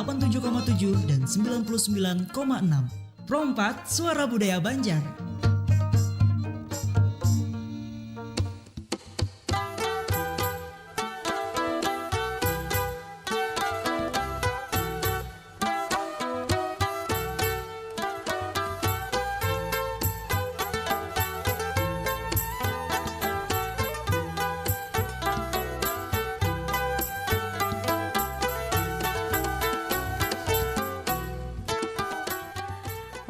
87,7 dan 99,6. Pro 4 Suara Budaya Banjar.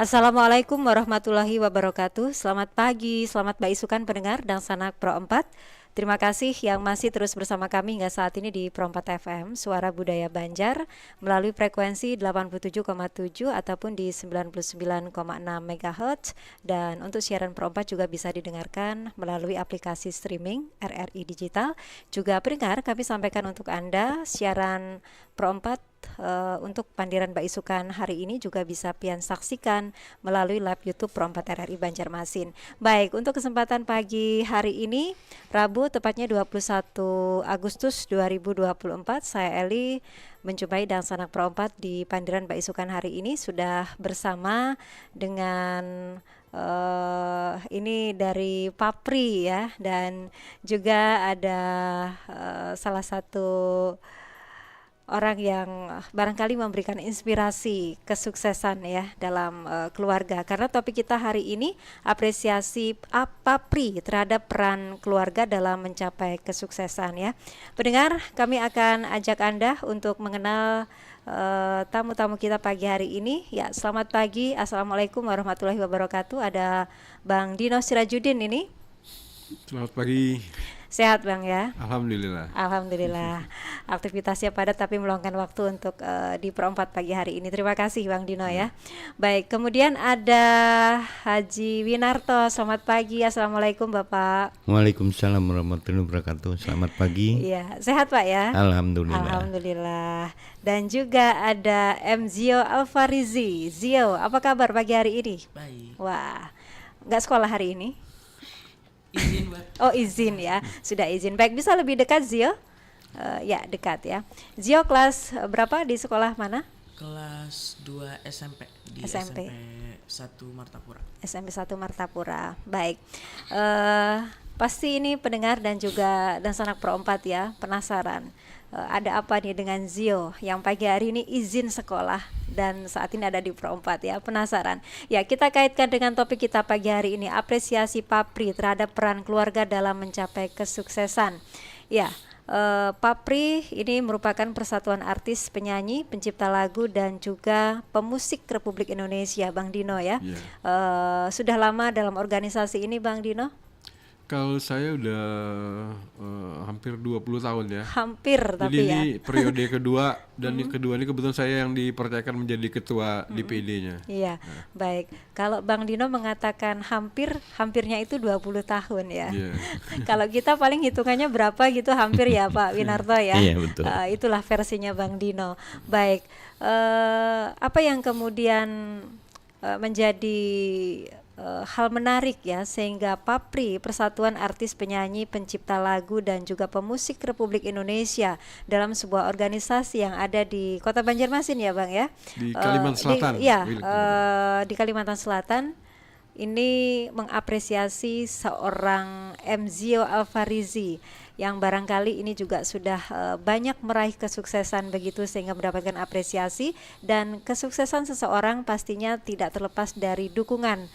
Assalamualaikum warahmatullahi wabarakatuh. Selamat pagi, selamat Isukan pendengar dan sanak Pro 4. Terima kasih yang masih terus bersama kami hingga saat ini di Pro 4 FM, Suara Budaya Banjar, melalui frekuensi 87,7 ataupun di 99,6 MHz. Dan untuk siaran Pro 4 juga bisa didengarkan melalui aplikasi streaming RRI Digital. Juga pendengar, kami sampaikan untuk Anda siaran Pro 4 untuk Pandiran Isukan hari ini juga bisa pian saksikan melalui live YouTube Pro 4 RRI Banjarmasin. Baik, untuk kesempatan pagi hari ini Rabu tepatnya 21 Agustus 2024, saya Eli menjumpai dan sanak Pro 4 di Pandiran Isukan hari ini sudah bersama dengan ini dari Papri ya, dan juga ada salah satu orang yang barangkali memberikan inspirasi kesuksesan ya dalam keluarga. Karena topik kita hari ini apresiasi Papri terhadap peran keluarga dalam mencapai kesuksesan ya. Pendengar, kami akan ajak Anda untuk mengenal tamu-tamu kita pagi hari ini. Ya, selamat pagi. Assalamualaikum warahmatullahi wabarakatuh. Ada Bang Dino Sirajuddin ini. Selamat pagi. Sehat Bang ya? Alhamdulillah. Alhamdulillah. Aktivitasnya padat tapi meluangkan waktu untuk di Pro 4 pagi hari ini. Terima kasih Bang Dino ya. Baik, kemudian ada Haji Winarto. Selamat pagi. Assalamualaikum Bapak. Waalaikumsalam warahmatullahi wabarakatuh. Selamat pagi. Iya, sehat Pak ya? Alhamdulillah. Alhamdulillah. Dan juga ada M. Zio Alfarizi. Zio, apa kabar pagi hari ini? Baik. Wah, nggak sekolah hari ini? Izin, Mbak. Oh, izin ya, sudah izin. Baik, bisa lebih dekat Zio? Ya, dekat ya. Zio kelas berapa di sekolah mana? Kelas 2 SMP di SMP. SMP 1 Martapura. SMP 1 Martapura. Baik. Pasti ini pendengar dan juga dan sanak Pro 4 ya, penasaran. Ada apa nih dengan Zio yang pagi hari ini izin sekolah dan saat ini ada di Pro 4 ya, penasaran. Ya, kita kaitkan dengan topik kita pagi hari ini, apresiasi Papri terhadap peran keluarga dalam mencapai kesuksesan. Ya, Papri ini merupakan persatuan artis, penyanyi, pencipta lagu dan juga pemusik Republik Indonesia, Bang Dino ya. Yeah. Sudah lama dalam organisasi ini Bang Dino? Kalau saya udah hampir 20 tahun ya. Hampir tapi jadi ya. ini periode kedua dan yang kedua ini kebetulan saya yang dipercayakan menjadi ketua DPD-nya. Iya, baik. Kalau Bang Dino mengatakan hampirnya itu 20 tahun ya. Yeah. Kalau kita paling hitungannya berapa gitu hampir ya Pak Winarto ya. Iya, betul. Itulah versinya Bang Dino. Baik, apa yang kemudian menjadi hal menarik ya sehingga Papri, Persatuan Artis Penyanyi Pencipta Lagu dan juga Pemusik Republik Indonesia dalam sebuah organisasi yang ada di Kota Banjarmasin ya Bang ya, Di Kalimantan Selatan. Di Kalimantan Selatan ini mengapresiasi seorang M. Zio Alfarizi yang barangkali ini juga sudah banyak meraih kesuksesan begitu sehingga mendapatkan apresiasi, dan kesuksesan seseorang pastinya tidak terlepas dari dukungan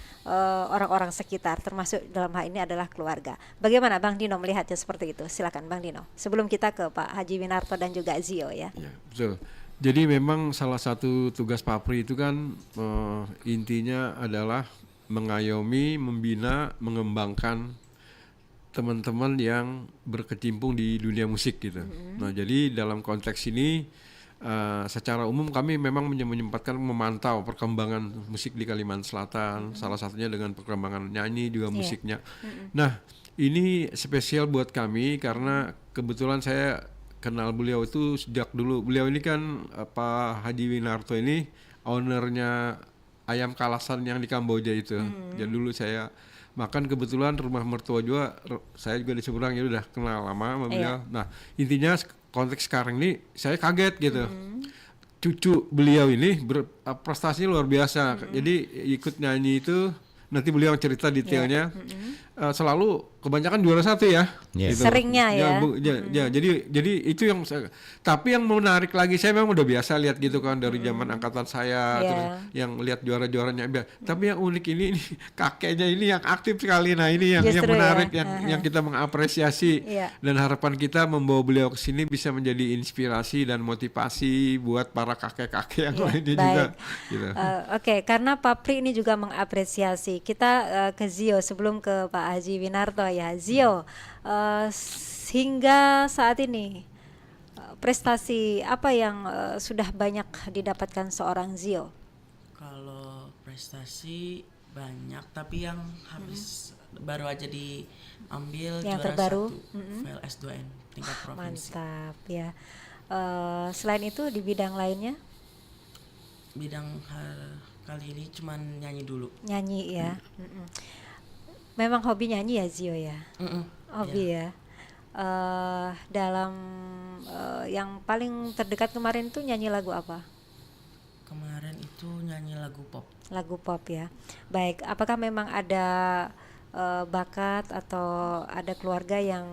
orang-orang sekitar, termasuk dalam hal ini adalah keluarga. Bagaimana Bang Dino melihatnya seperti itu? Silakan Bang Dino. Sebelum kita ke Pak Haji Winarto dan juga Zio ya. Ya, betul. Jadi memang salah satu tugas Papri itu kan intinya adalah mengayomi, membina, mengembangkan teman-teman yang berkecimpung di dunia musik gitu. Nah, jadi dalam konteks ini secara umum kami memang menyempatkan memantau perkembangan musik di Kalimantan Selatan, salah satunya dengan perkembangan nyanyi juga musiknya. Nah, ini spesial buat kami karena kebetulan saya kenal beliau itu sejak dulu. Beliau ini kan Pak Haji Winarto ini ownernya ayam kalasan yang di Kamboja itu. Jadi dulu saya makan, kebetulan rumah mertua juga, saya juga di seberang, ya udah kenal lama sama beliau. Nah, intinya konteks sekarang ini saya kaget gitu. cucu beliau ini prestasinya luar biasa. Jadi ikut nyanyi itu nanti beliau cerita detailnya. Selalu kebanyakan juara 1 ya. Yeah. Seringnya ya. Jadi itu yang tapi yang menarik lagi, saya memang udah biasa lihat gitu kan dari zaman angkatan saya, terus yang lihat juara-juaranya. Tapi yang unik ini kakeknya ini yang aktif sekali. Nah, ini yang Justru menarik, ya. yang kita mengapresiasi. Dan harapan kita membawa beliau ke sini bisa menjadi inspirasi dan motivasi buat para kakek-kakek yang lainnya juga. Gitu. Oke, karena Papri ini juga mengapresiasi. Kita ke Zio sebelum ke Pak Haji Winarto ya. Zio, hingga saat ini prestasi apa yang sudah banyak didapatkan seorang Zio? Kalau prestasi banyak, tapi yang habis baru aja diambil Yang juara terbaru? 1 VLS 2N tingkat provinsi. Mantap ya. Selain itu di bidang lainnya? Bidang kali ini cuman nyanyi dulu. Nyanyi ya. Memang hobi nyanyi ya Zio ya? Hobi ya. Dalam yang paling terdekat kemarin tuh nyanyi lagu apa? Kemarin itu nyanyi lagu pop. Lagu pop ya. Baik, apakah memang ada bakat atau ada keluarga yang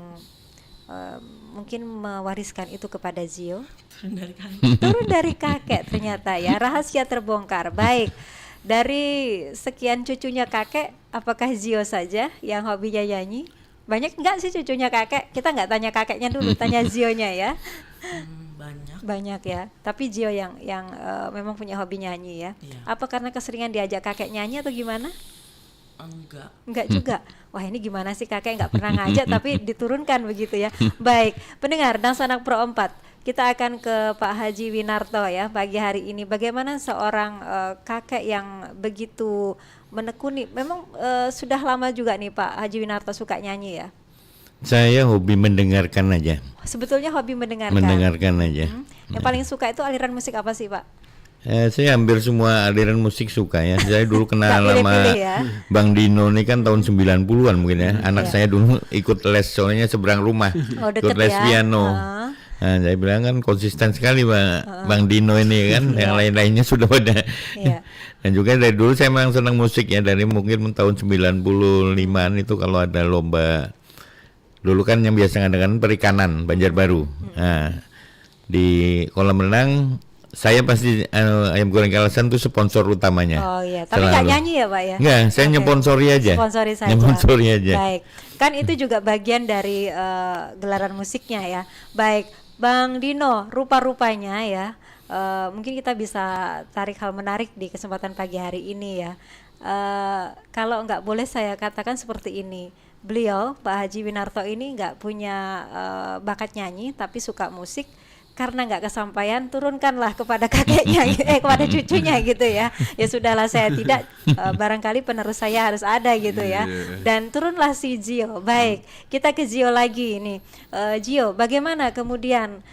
mungkin mewariskan itu kepada Zio? Turun dari kakek. Turun dari kakek ternyata ya. Rahasia terbongkar. Baik. Dari sekian cucunya kakek, apakah Zio saja yang hobinya nyanyi? Banyak enggak sih cucunya kakek? Kita nggak tanya kakeknya dulu, tanya Zionya ya. Banyak ya. Tapi Zio yang memang punya hobi nyanyi ya. Apa karena keseringan diajak kakek nyanyi atau gimana? Enggak juga. Wah, ini gimana sih kakek nggak pernah ngajak tapi diturunkan begitu ya. Baik, pendengar dan Sanak Pro 4. Kita akan ke Pak Haji Winarto ya pagi hari ini. Bagaimana seorang kakek yang begitu menekuni, memang sudah lama juga nih Pak Haji Winarto suka nyanyi ya? Saya hobi mendengarkan aja. Sebetulnya hobi mendengarkan. Mendengarkan aja. Yang paling suka itu aliran musik apa sih Pak? Saya hampir semua aliran musik suka ya. Saya dulu kenal sama ya? Bang Dino ini kan tahun 90-an mungkin ya. Anak saya dulu ikut les soalnya seberang rumah. Ikut les piano. Nah, saya bilang kan konsisten sekali Bang Dino ini kan, yang lain-lainnya sudah pada. Dan juga dari dulu saya memang senang musik ya, dari mungkin tahun 95-an itu kalau ada lomba. Dulu kan yang biasa ngadakan perikanan Banjarbaru. Nah, di kolam renang saya pasti ayam goreng Kalasan itu sponsor utamanya. Oh iya, tapi nggak nyanyi ya Pak ya? Nggak, saya nyponsori aja. Sponsori saja. Nyponsori aja. Baik, kan itu juga bagian dari gelaran musiknya ya. Baik, Bang Dino, rupa-rupanya ya, mungkin kita bisa tarik hal menarik di kesempatan pagi hari ini ya. Kalau nggak boleh saya katakan seperti ini, beliau Pak Haji Winarto ini nggak punya bakat nyanyi tapi suka musik. Karena nggak kesampaian, turunkanlah kepada kakeknya, kepada cucunya gitu ya. Ya sudahlah, saya tidak, barangkali penerus saya harus ada gitu ya. Dan turunlah si Zio. Baik, kita ke Zio lagi ini. Zio, bagaimana kemudian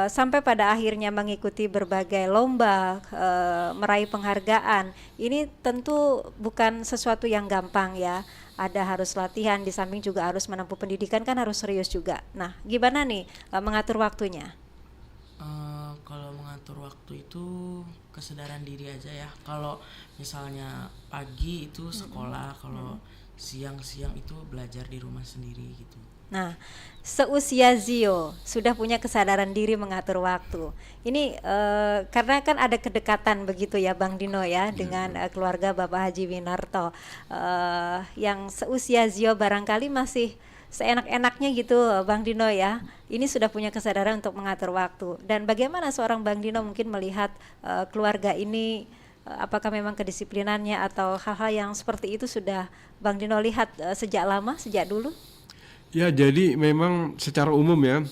sampai pada akhirnya mengikuti berbagai lomba, meraih penghargaan? Ini tentu bukan sesuatu yang gampang ya. Ada harus latihan, di samping juga harus menempuh pendidikan, kan harus serius juga. Nah, gimana nih mengatur waktunya? Kalau mengatur waktu itu kesadaran diri aja ya. Kalau misalnya pagi itu sekolah, kalau siang-siang itu belajar di rumah sendiri gitu. Nah, seusia Zio sudah punya kesadaran diri mengatur waktu. Ini karena kan ada kedekatan begitu ya Bang Dino ya dengan keluarga Bapak Haji Winarto. Yang seusia Zio barangkali masih seenak-enaknya gitu Bang Dino ya. Ini sudah punya kesadaran untuk mengatur waktu. Dan bagaimana seorang Bang Dino mungkin melihat keluarga ini, apakah memang kedisiplinannya atau hal-hal yang seperti itu sudah Bang Dino lihat sejak lama, sejak dulu? Ya, jadi memang secara umum ya,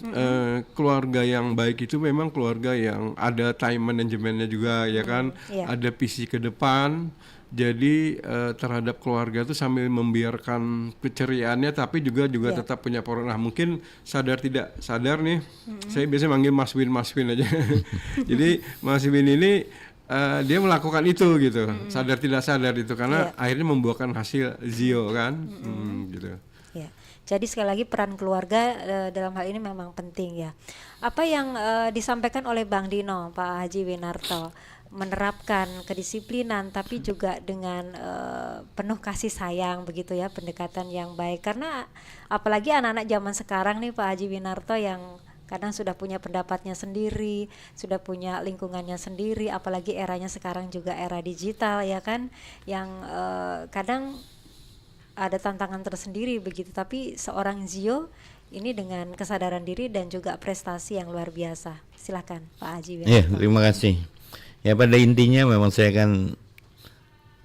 keluarga yang baik itu memang keluarga yang ada time manajemennya juga ya kan, ada visi ke depan. Jadi terhadap keluarga itu sambil membiarkan keceriaannya tapi juga tetap punya poros. Nah, mungkin sadar tidak sadar nih, saya biasanya manggil Mas Win aja. Jadi Mas Win ini dia melakukan itu gitu, sadar tidak sadar itu karena akhirnya membuahkan hasil Zio kan, gitu. Ya. Jadi sekali lagi peran keluarga dalam hal ini memang penting ya. Apa yang disampaikan oleh Bang Dino, Pak Haji Winarto, menerapkan kedisiplinan tapi juga dengan penuh kasih sayang begitu ya, pendekatan yang baik. Karena apalagi anak-anak zaman sekarang nih Pak Haji Winarto yang kadang sudah punya pendapatnya sendiri, sudah punya lingkungannya sendiri, apalagi eranya sekarang juga era digital ya kan, yang kadang ada tantangan tersendiri begitu. Tapi seorang Zio ini dengan kesadaran diri dan juga prestasi yang luar biasa. Silakan Pak Haji Winarto. Ya, terima kasih. Ya, pada intinya memang saya kan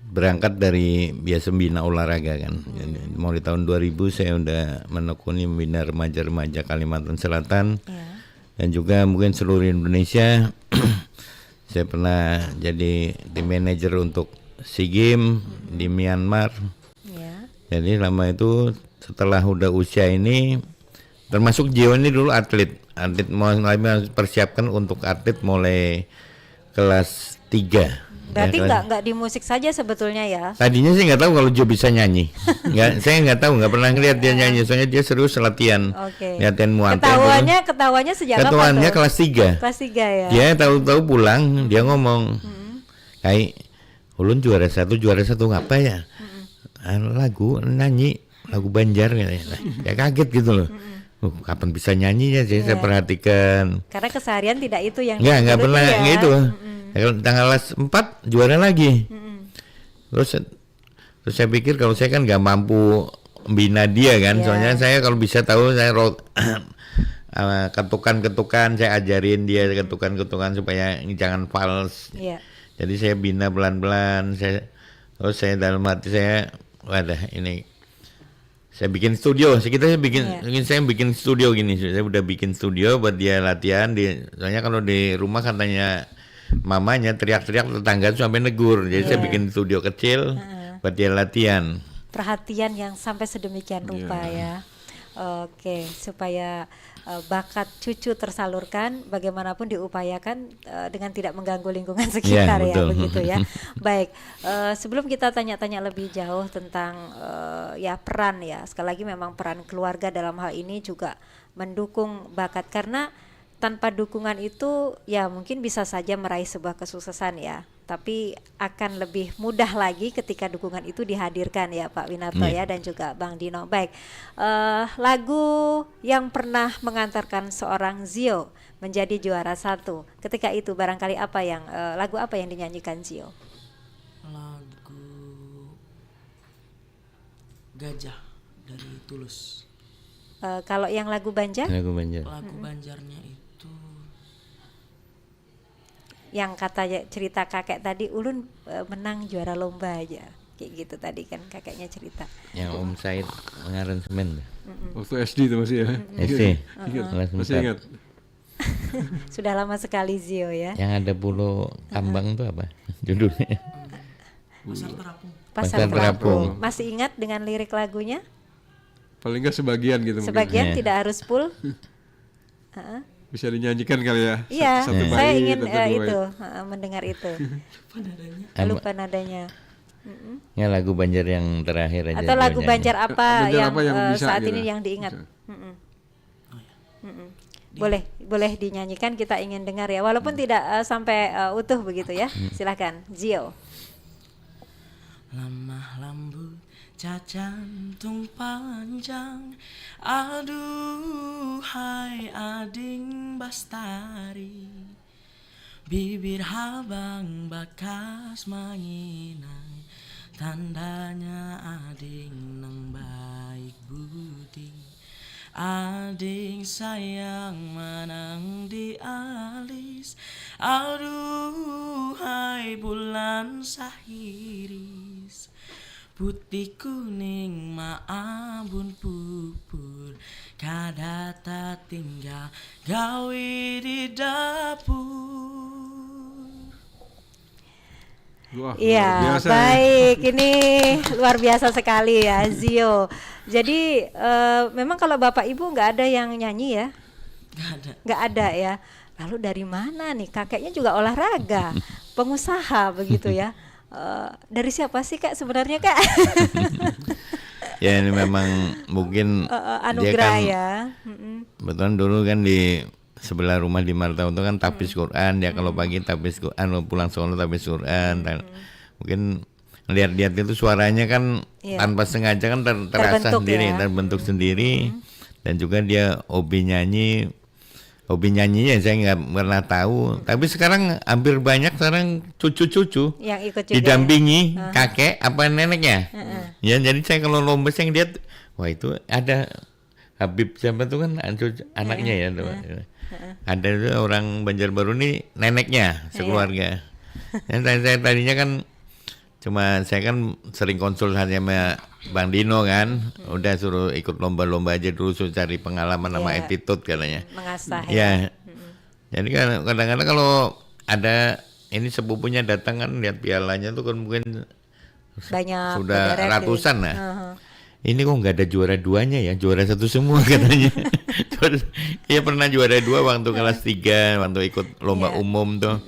berangkat dari biasa membina olahraga kan. Jadi, mulai tahun 2000 saya udah menekuni membina remaja-remaja Kalimantan Selatan dan juga mungkin seluruh Indonesia. Saya pernah jadi tim manajer untuk SEA Games di Myanmar. Jadi lama itu setelah udah usia ini, termasuk Gio ini dulu atlet mulai persiapkan untuk atlet mulai kelas 3. Berarti nggak di musik saja sebetulnya ya? Tadinya saya nggak tahu kalau Gio bisa nyanyi. Saya nggak tahu, nggak pernah ngeliat dia nyanyi. Soalnya dia serius latihan. Latihan muantai. Ketahuannya sejak kapan tuh? Ketahuannya kelas 3. Kelas 3 ya. Dia tahu-tahu pulang, dia ngomong, "Kai, ulun juara satu ngapa ya? Lagu nyanyi lagu Banjar katanya." Ya kaget gitu loh. Kapan bisa nyanyi ya? Jadi saya perhatikan. Karena keseharian tidak itu yang nggak pernah gitu. Tanggal 4 juara lagi. Terus saya pikir kalau saya kan nggak mampu bina dia kan. Soalnya saya kalau bisa tahu saya ketukan-ketukan saya ajarin dia ketukan-ketukan supaya jangan fals. Jadi saya bina pelan-pelan. Terus saya dalam hati saya, wadah ini saya bikin studio. Saya bikin studio gini. Saya udah bikin studio buat dia latihan. Soalnya kalau di rumah katanya mamanya teriak-teriak tetangga sampai negur. Jadi saya bikin studio kecil buat dia latihan. Perhatian yang sampai sedemikian rupa ya. Oke, supaya bakat cucu tersalurkan, bagaimanapun diupayakan dengan tidak mengganggu lingkungan sekitar ya, begitu ya. Baik, sebelum kita tanya-tanya lebih jauh tentang ya peran ya, sekali lagi memang peran keluarga dalam hal ini juga mendukung bakat, karena tanpa dukungan itu ya mungkin bisa saja meraih sebuah kesuksesan ya, tapi akan lebih mudah lagi ketika dukungan itu dihadirkan ya Pak Winarto ya, dan juga Bang Dino. Baik, lagu yang pernah mengantarkan seorang Zio menjadi juara 1 ketika itu barangkali apa yang lagu apa yang dinyanyikan Zio? Lagu Gajah dari Tulus. Kalau yang lagu Banjar? Lagu Banjarnya itu yang kata cerita kakek tadi, ulun menang juara lomba aja kayak gitu tadi kan kakeknya cerita. Yang Om Said mengaransemen. Waktu SD itu masih ya. SD. Masih ingat. Sudah lama sekali Zio ya. Yang ada pulau Kambang itu apa judulnya? Pasar Terapung. Masih ingat dengan lirik lagunya? Paling nggak sebagian gitu. Sebagian tidak harus full. Bisa dinyanyikan kali ya. Iya, saya ingin itu mendengar itu. Lupa nadanya. Ya lagu Banjar yang terakhir aja. Atau lagu Banjar apa yang bisa, saat gitu. ini yang diingat? Boleh dinyanyikan, kita ingin dengar ya, walaupun tidak sampai utuh begitu ya. Silakan, Zio. Lemah lembut cacantung panjang, aduhai ading bastari, bibir habang bakas manginang, tandanya ading nang baik budi, ading sayang manang di alis, aduhai bulan sahiris, putih kuning maabun pupur, kadata tinggal gawi di dapur. Iya, baik, ini luar biasa sekali ya Zio. Jadi memang kalau Bapak Ibu nggak ada yang nyanyi ya? Nggak ada ya. Lalu dari mana nih? Kakeknya juga olahraga, pengusaha begitu ya. Dari siapa sih Kak sebenarnya Kak? Ya ini memang mungkin dia anugerah kan ya. betul dulu kan di sebelah rumah di Martau itu kan tahfiz Quran, dia kalau pagi tahfiz Quran, pulang sekolah tahfiz Quran. Mungkin lihat-lihat itu suaranya kan tanpa sengaja kan terasa Terbentuk sendiri, ya. terbentuk sendiri. Dan juga dia hobi nyanyinya saya nggak pernah tahu. Tapi sekarang hampir banyak sekarang cucu-cucu Yang ikut juga. didampingi kakek apa neneknya. Ya jadi saya kalau lomba saya ngeliat, wah itu ada Habib siapa tuh kan anaknya ya. Ada itu orang Banjarbaru nih neneknya sekeluarga. Dan saya tadinya kan saya kan sering konsultasi sama Bang Dino kan, udah suruh ikut lomba-lomba aja dulu, suruh cari pengalaman sama attitude katanya. Mengasah ya. Jadi kan kadang-kadang kalau ada ini sepupunya datang kan lihat pialanya tuh kan mungkin banyak sudah berderet ratusan gitu. lah. Ini kok nggak ada juara duanya ya, juara satu semua katanya. Iya pernah juara 2 waktu kelas 3 waktu ikut lomba umum tuh.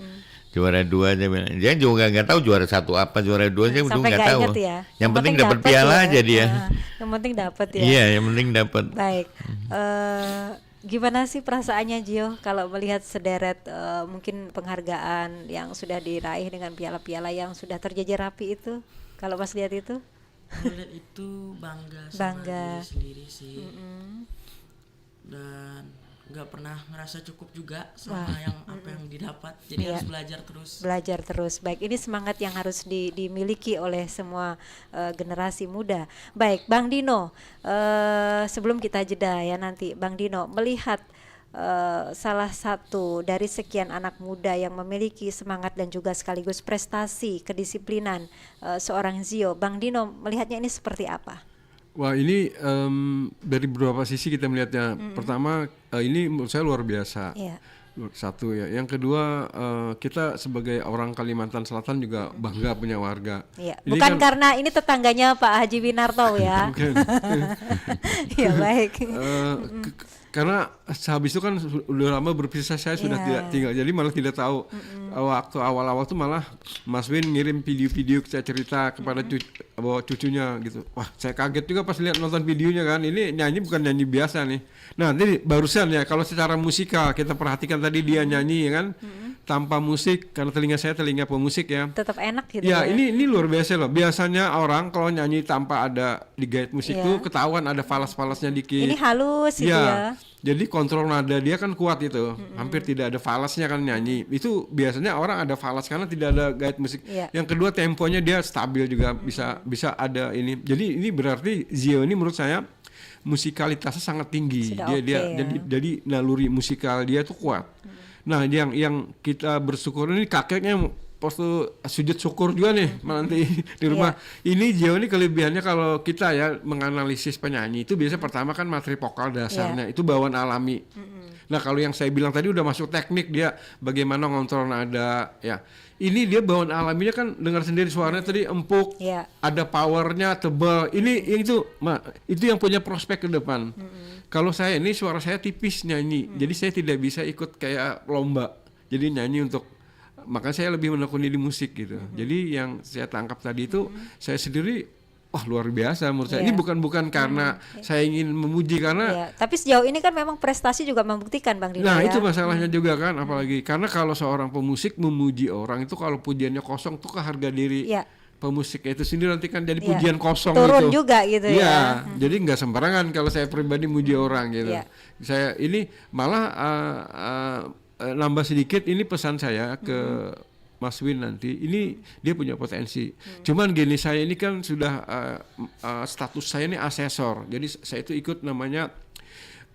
Juara 2 dia juga nggak tahu juara 1 apa, juara 2 dia juga nggak tahu. Ya. Yang penting dapat piala aja dia. Yang penting dapat ya. Iya, yang penting dapat. Baik. Gimana sih perasaannya Gio kalau melihat sederet mungkin penghargaan yang sudah diraih dengan piala-piala yang sudah terjejer rapi itu? Kalau Mas lihat itu? Melihat itu bangga diri sendiri sih. Dan nggak pernah ngerasa cukup juga sama apa yang didapat, jadi harus belajar terus. Baik, ini semangat yang harus dimiliki oleh semua generasi muda. Baik, Bang Dino, sebelum kita jeda ya nanti, Bang Dino melihat salah satu dari sekian anak muda yang memiliki semangat dan juga sekaligus prestasi kedisiplinan seorang Gio, Bang Dino melihatnya ini seperti apa? Wah ini dari beberapa sisi kita melihatnya. Pertama ini menurut saya luar biasa. Satu ya. Yang kedua kita sebagai orang Kalimantan Selatan juga bangga punya warga. Ini bukan kan, karena ini tetangganya Pak Haji Winarto ya. Bukan. Ya baik. Karena habis itu kan udah lama berpisah, saya sudah tidak tinggal, jadi malah tidak tahu. Waktu awal-awal tuh malah Mas Win ngirim video-video saya cerita kepada cucunya gitu. Wah saya kaget juga pas lihat nonton videonya kan, ini nyanyi bukan nyanyi biasa nih. Nah ini barusan ya, kalau secara musikal kita perhatikan tadi dia nyanyi ya kan, tanpa musik, karena telinga saya telinga pemusik ya. Tetap enak gitu ya. Ini luar biasa loh. Biasanya orang kalau nyanyi tanpa ada digait musik tuh ketahuan ada falas-falasnya dikit. Ini halus gitu ya. Jadi kontrol nada dia kan kuat itu. Hampir tidak ada falasnya kan nyanyi. Itu biasanya orang ada falas karena tidak ada gait musik. Yang kedua temponya dia stabil juga, bisa ada ini. Jadi ini berarti Gio ini menurut saya musikalitasnya sangat tinggi. Jadi naluri musikal dia tuh kuat. Nah, yang kita bersyukur ini kakeknya waktu sujud syukur juga nih nanti di rumah. Ini Gio ini kelebihannya kalau kita ya menganalisis penyanyi itu biasanya pertama kan materi vokal dasarnya itu bawaan alami. Nah, kalau yang saya bilang tadi udah masuk teknik, dia bagaimana ngontrol nada ya. Ini dia bawaan alaminya kan dengar sendiri suaranya tadi empuk, ada powernya tebal. Ini itu yang punya prospek ke depan. Kalau saya ini suara saya tipis nyanyi, jadi saya tidak bisa ikut kayak lomba. Jadi nyanyi makanya saya lebih menekuni di musik gitu. Jadi yang saya tangkap tadi itu saya sendiri wah luar biasa menurut saya. Ini bukan karena saya ingin memuji karena tapi sejauh ini kan memang prestasi juga membuktikan Bang Dino. Nah, itu masalahnya juga kan, apalagi karena kalau seorang pemusik memuji orang itu kalau pujiannya kosong tuh ke harga diri pemusik itu sendiri nanti kan jadi pujian kosong turun itu. juga gitu ya. Jadi nggak sembarangan kalau saya pribadi muji orang gitu. Saya ini malah nambah sedikit ini pesan saya ke Mas Win nanti, ini dia punya potensi. Cuman gini, saya ini kan sudah status saya ini asesor. Jadi saya itu ikut namanya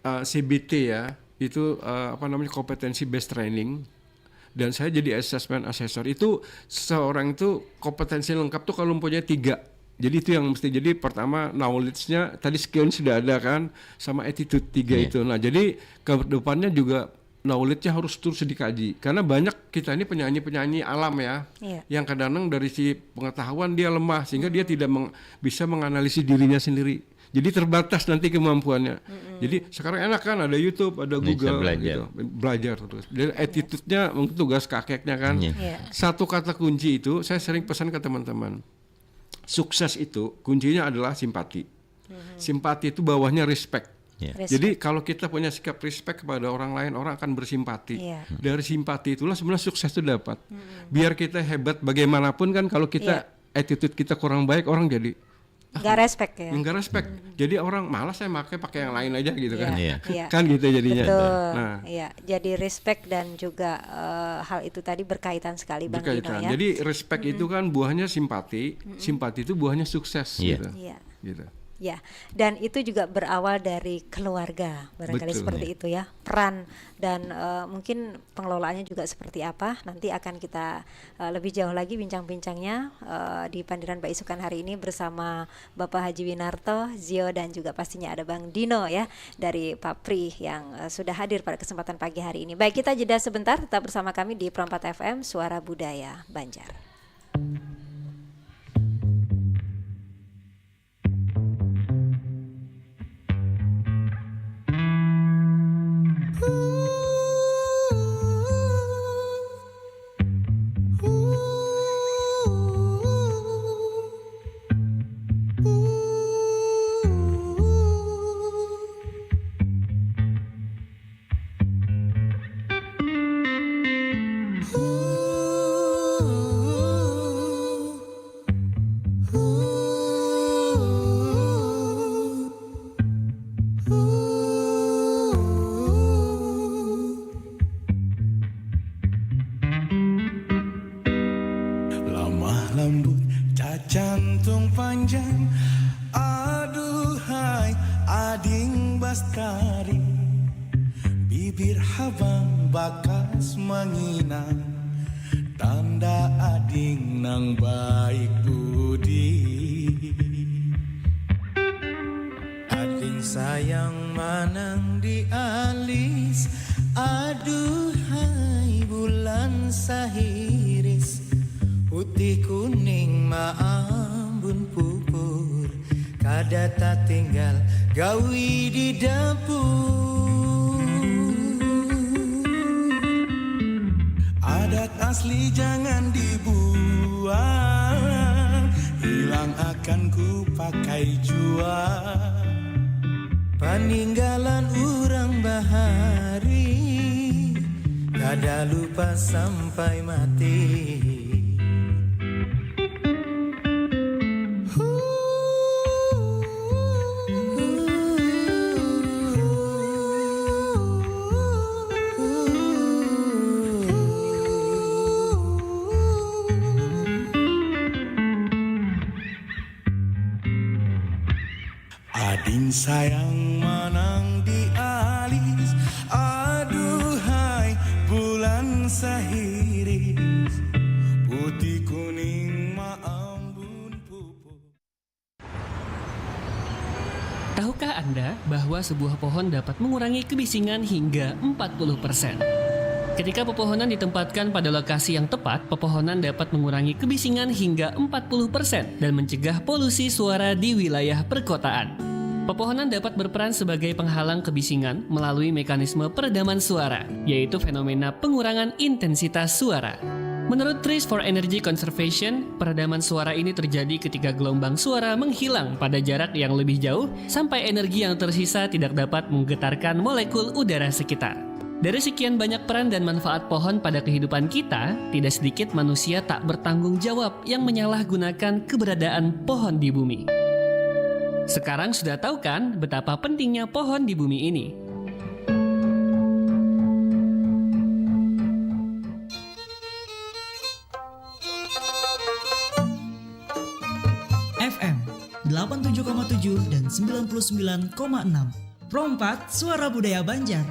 CBT ya, itu kompetensi based training. Dan saya jadi assessment assessor. Itu seorang itu kompetensi lengkap tuh kalau mempunyai 3. Jadi itu yang mesti, jadi pertama knowledge-nya, tadi skill sudah ada kan, sama attitude 3 itu. Nah jadi ke depannya juga knowledge-nya harus terus dikaji, karena banyak kita ini penyanyi-penyanyi alam ya, yang kadang-kadang dari si pengetahuan dia lemah sehingga dia tidak bisa menganalisis dirinya sendiri, jadi terbatas nanti kemampuannya. Jadi sekarang enak kan ada YouTube, ada Google, belajar terus. Dan attitude-nya mungkin tugas kakeknya kan. Satu kata kunci itu saya sering pesan ke teman-teman, sukses itu kuncinya adalah simpati. Simpati itu bawahnya respect. Yeah. Jadi kalau kita punya sikap respect kepada orang lain, orang akan bersimpati. Dari simpati itulah sebenarnya sukses itu dapat. Biar kita hebat bagaimanapun kan, kalau kita attitude kita kurang baik, orang jadi nggak respect ya. Nggak respect. Jadi orang malas saya pakai yang lain aja gitu kan. Iya. Kan gitu jadinya. Betul. Nah, Iya. Jadi respect dan juga hal itu tadi berkaitan sekali Bang Dino ya. Jadi respect itu kan buahnya simpati, simpati itu buahnya sukses gitu. Iya. Gitu. Ya, dan itu juga berawal dari keluarga, barangkali Betul. seperti itu ya, peran dan mungkin pengelolaannya juga seperti apa. Nanti akan kita lebih jauh lagi bincang-bincangnya di Pandiran Mbak Isukan hari ini bersama Bapak Haji Winarto, Zio, dan juga pastinya ada Bang Dino ya dari Papri yang sudah hadir pada kesempatan pagi hari ini. Baik, kita jeda sebentar, tetap bersama kami di Pro4 FM, Suara Budaya Banjar. Lembut cacantung panjang, aduhai ading bastari, bibir habang bakas menginang, tanda ading nang baik budi. Ading sayang manang di alis, aduhai bulan sahiris, putih kuning maambun pupur, kadata tinggal gawi di dapur. Adat asli jangan dibuang, hilang akan ku pakai jua. Peninggalan urang bahari, kada lupa sampai mati. Ading sayang manang di alis, aduhai bulan sahiris, putih kuning maambun pupuk. Tahukah Anda bahwa sebuah pohon dapat mengurangi kebisingan hingga 40%? Ketika pepohonan ditempatkan pada lokasi yang tepat, pepohonan dapat mengurangi kebisingan hingga 40% dan mencegah polusi suara di wilayah perkotaan. Pepohonan dapat berperan sebagai penghalang kebisingan melalui mekanisme peredaman suara, yaitu fenomena pengurangan intensitas suara. Menurut Trees for Energy Conservation, peredaman suara ini terjadi ketika gelombang suara menghilang pada jarak yang lebih jauh sampai energi yang tersisa tidak dapat menggetarkan molekul udara sekitar. Dari sekian banyak peran dan manfaat pohon pada kehidupan kita, tidak sedikit manusia tak bertanggung jawab yang menyalahgunakan keberadaan pohon di bumi. Sekarang sudah tahu kan betapa pentingnya pohon di bumi ini? FM 87,7 dan 99,6. Pro4 Suara Budaya Banjar.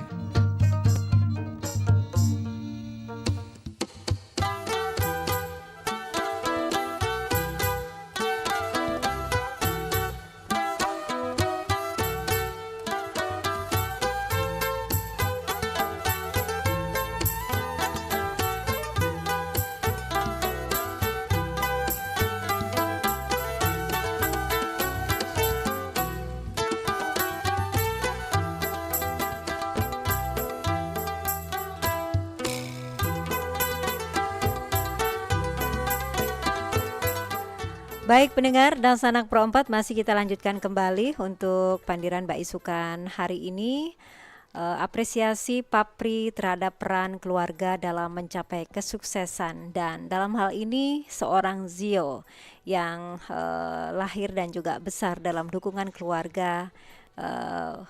Baik pendengar dan sanak Pro 4, masih kita lanjutkan kembali untuk pandiran Mbak Isukan hari ini. Apresiasi Papri terhadap peran keluarga dalam mencapai kesuksesan, dan dalam hal ini seorang Zio yang lahir dan juga besar dalam dukungan keluarga.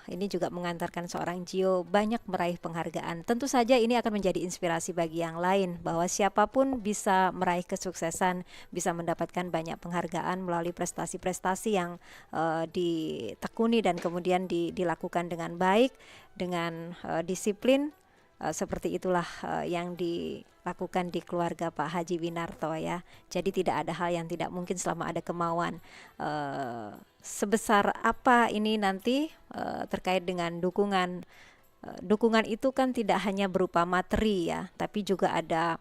Ini juga mengantarkan seorang Gio banyak meraih penghargaan. Tentu saja ini akan menjadi inspirasi bagi yang lain bahwa siapapun bisa meraih kesuksesan, bisa mendapatkan banyak penghargaan melalui prestasi-prestasi yang ditekuni dan kemudian dilakukan dengan baik, dengan disiplin. Seperti itulah yang dilakukan di keluarga Pak Haji Winarto ya. Jadi tidak ada hal yang tidak mungkin selama ada kemauan. Sebesar apa ini nanti terkait dengan dukungan. Dukungan itu kan tidak hanya berupa materi ya, tapi juga ada